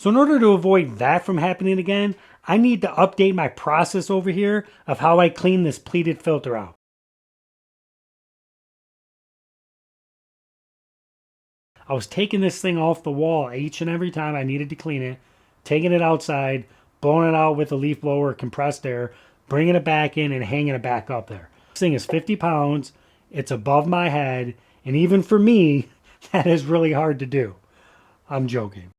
So in order to avoid that from happening again, I need to update my process over here of how I clean this pleated filter out. I was taking this thing off the wall each and every time I needed to clean it, taking it outside, blowing it out with a leaf blower or compressed air, bringing it back in and hanging it back up there. This thing is 50 pounds. It's above my head. And even for me, that is really hard to do. I'm joking.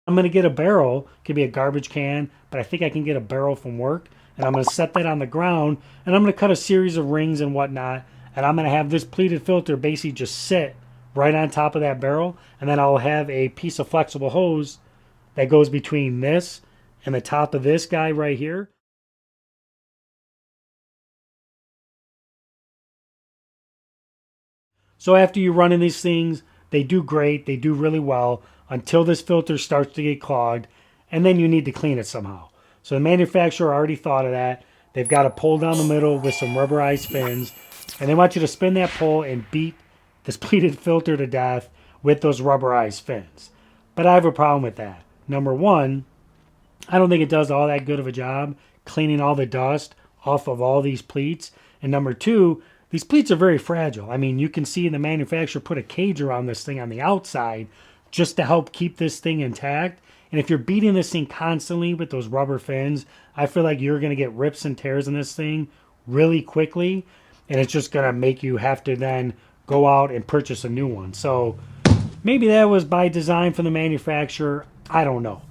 I'm going to get a barrel. It could be a garbage can, but I think I can get a barrel from work. And I'm going to set that on the ground. And I'm going to cut a series of rings and whatnot. And I'm going to have this pleated filter basically just sit right on top of that barrel. And then I'll have a piece of flexible hose that goes between this and the top of this guy right here. So after you run in these things, they do great. They do really well until this filter starts to get clogged. And then you need to clean it somehow. So the manufacturer already thought of that. They've got a pole down the middle with some rubberized fins. And they want you to spin that pole and beat this pleated filter to death with those rubberized fins. But I have a problem with that. Number one, I don't think it does all that good of a job cleaning all the dust off of all these pleats. And number two, these pleats are very fragile. I mean, you can see the manufacturer put a cage around this thing on the outside just to help keep this thing intact. And if you're beating this thing constantly with those rubber fins, I feel like you're going to get rips and tears in this thing really quickly. And it's just going to make you have to then go out and purchase a new one. So maybe that was by design from the manufacturer. I don't know.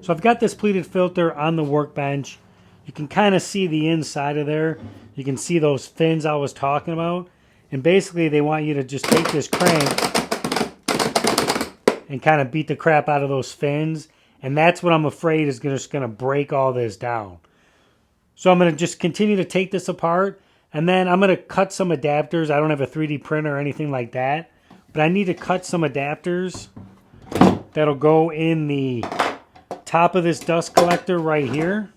So I've got this pleated filter on the workbench. You can kind of see the inside of there. You can see those fins I was talking about. And basically they want you to just take this crank and kind of beat the crap out of those fins. And that's what I'm afraid is just going to break all this down. So I'm going to just continue to take this apart. And then I'm going to cut some adapters. I don't have a 3D printer or anything like that. But I need to cut some adapters that'll go in the top of this dust collector right here.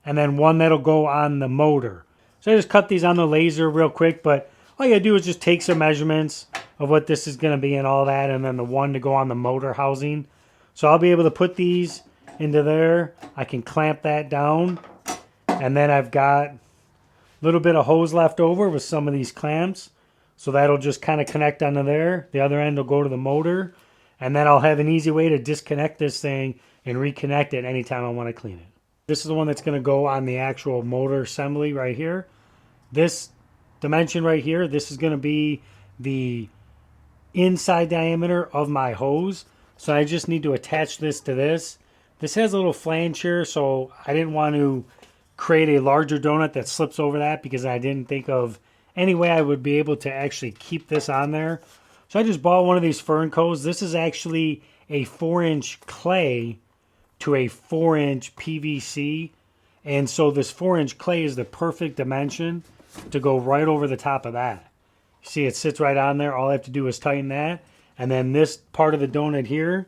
And then one that'll go on the motor. So I just cut these on the laser real quick, but all you gotta do is just take some measurements of what this is gonna be and all that, and then the one to go on the motor housing. So I'll be able to put these into there. I can clamp that down. And then I've got a little bit of hose left over with some of these clamps. So that'll just kind of connect onto there. The other end will go to the motor. And then I'll have an easy way to disconnect this thing and reconnect it anytime I want to clean it. This is the one that's going to go on the actual motor assembly right here. This dimension right here, this is going to be the inside diameter of my hose. So I just need to attach this to this. This has a little flange here, so I didn't want to create a larger donut that slips over that because I didn't think of any way I would be able to actually keep this on there. So I just bought one of these fern cones. This is actually a 4-inch clay to a 4-inch PVC. And so this 4-inch clay is the perfect dimension to go right over the top of that. See, it sits right on there. All I have to do is tighten that. And then this part of the donut here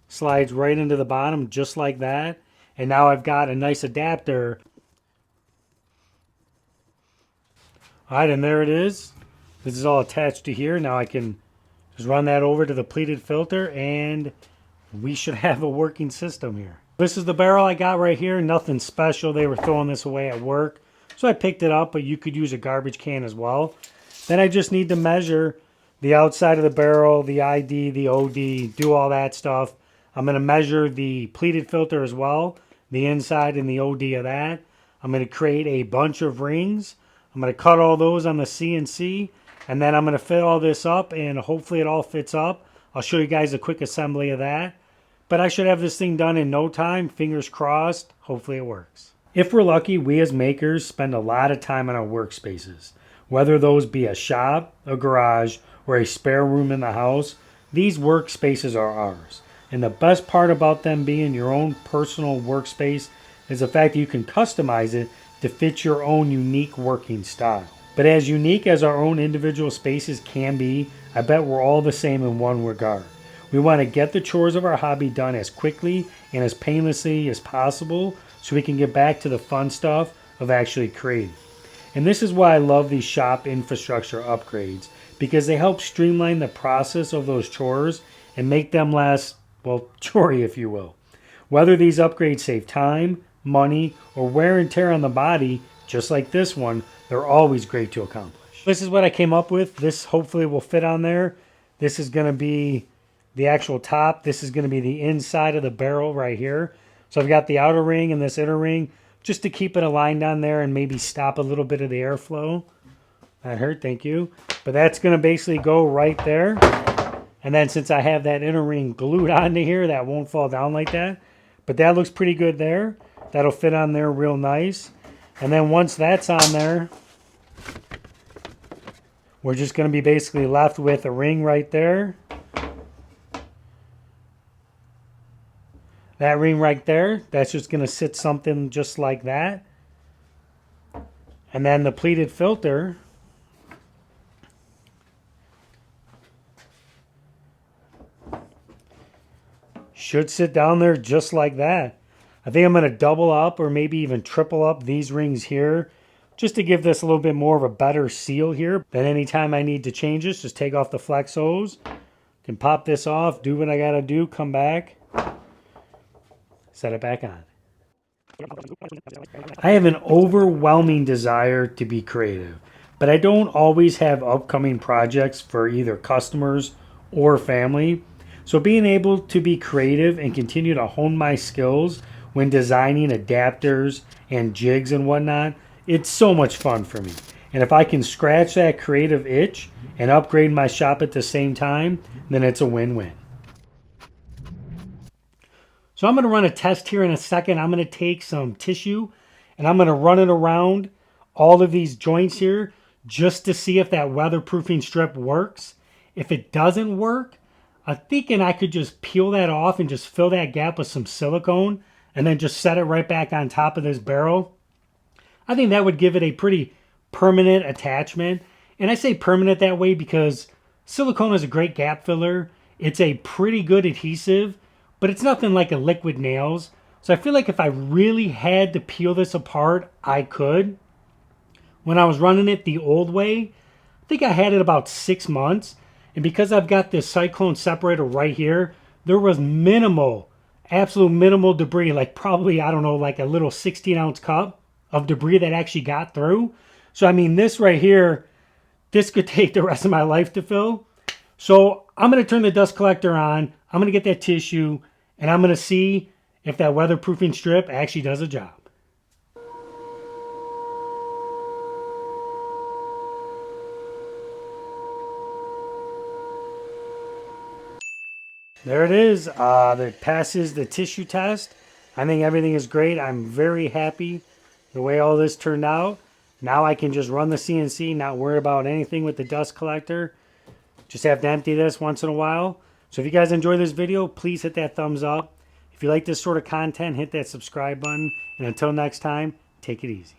slides right into the bottom just like that. And now I've got a nice adapter. All right, and there it is. This is all attached to here. Now I can just run that over to the pleated filter and we should have a working system here. This is the barrel I got right here. Nothing special. They were throwing this away at work. So I picked it up, but you could use a garbage can as well. Then I just need to measure the outside of the barrel, the ID, the OD, do all that stuff. I'm going to measure the pleated filter as well, the inside and the OD of that. I'm going to create a bunch of rings. I'm going to cut all those on the CNC, and then I'm going to fit all this up, and hopefully it all fits up. I'll show you guys a quick assembly of that. But I should have this thing done in no time. Fingers crossed. Hopefully it works. If we're lucky, we as makers spend a lot of time on our workspaces. Whether those be a shop, a garage, or a spare room in the house, these workspaces are ours. And the best part about them being your own personal workspace is the fact that you can customize it to fit your own unique working style. But as unique as our own individual spaces can be, I bet we're all the same in one regard. We want to get the chores of our hobby done as quickly and as painlessly as possible so we can get back to the fun stuff of actually creating. And this is why I love these shop infrastructure upgrades, because they help streamline the process of those chores and make them less, well, chorey, if you will. Whether these upgrades save time, money, or wear and tear on the body, just like this one, they're always great to accomplish. This is what I came up with. This hopefully will fit on there. This is going to be the actual top. This is going to be the inside of the barrel right here. So I've got the outer ring and this inner ring just to keep it aligned on there and maybe stop a little bit of the airflow. That hurt, thank you. But that's going to basically go right there. And then since I have that inner ring glued onto here, that won't fall down like that. But that looks pretty good there. That'll fit on there real nice. And then once that's on there, we're just going to be basically left with a ring right there. That ring right there, that's just going to sit something just like that. And then the pleated filter should sit down there just like that. I think I'm going to double up or maybe even triple up these rings here just to give this a little bit more of a better seal here. Then anytime I need to change this, just take off the flex hose. Can pop this off, do what I got to do, come back, set it back on. I have an overwhelming desire to be creative, but I don't always have upcoming projects for either customers or family. So being able to be creative and continue to hone my skills when designing adapters and jigs and whatnot, it's so much fun for me. And if I can scratch that creative itch and upgrade my shop at the same time, then it's a win-win. So I'm going to run a test here in a second. I'm going to take some tissue and I'm going to run it around all of these joints here just to see if that weatherproofing strip works. If it doesn't work, I'm thinking I could just peel that off and just fill that gap with some silicone and then just set it right back on top of this barrel. I think that would give it a pretty permanent attachment. And I say permanent that way because silicone is a great gap filler. It's a pretty good adhesive, but it's nothing like a liquid nails. So I feel like if I really had to peel this apart, I could. When I was running it the old way, I think I had it about 6 months. And because I've got this cyclone separator right here, there was minimal, absolute minimal debris, like probably, I don't know, like a little 16-ounce cup of debris that actually got through. So, I mean, this right here, this could take the rest of my life to fill. So I'm going to turn the dust collector on. I'm going to get that tissue, and I'm going to see if that weatherproofing strip actually does a job. There it is. That passes the tissue test. I think everything is great. I'm very happy the way all this turned out. Now I can just run the CNC, not worry about anything with the dust collector. Just have to empty this once in a while. So if you guys enjoy this video, please hit that thumbs up. If you like this sort of content, hit that subscribe button. And until next time, take it easy.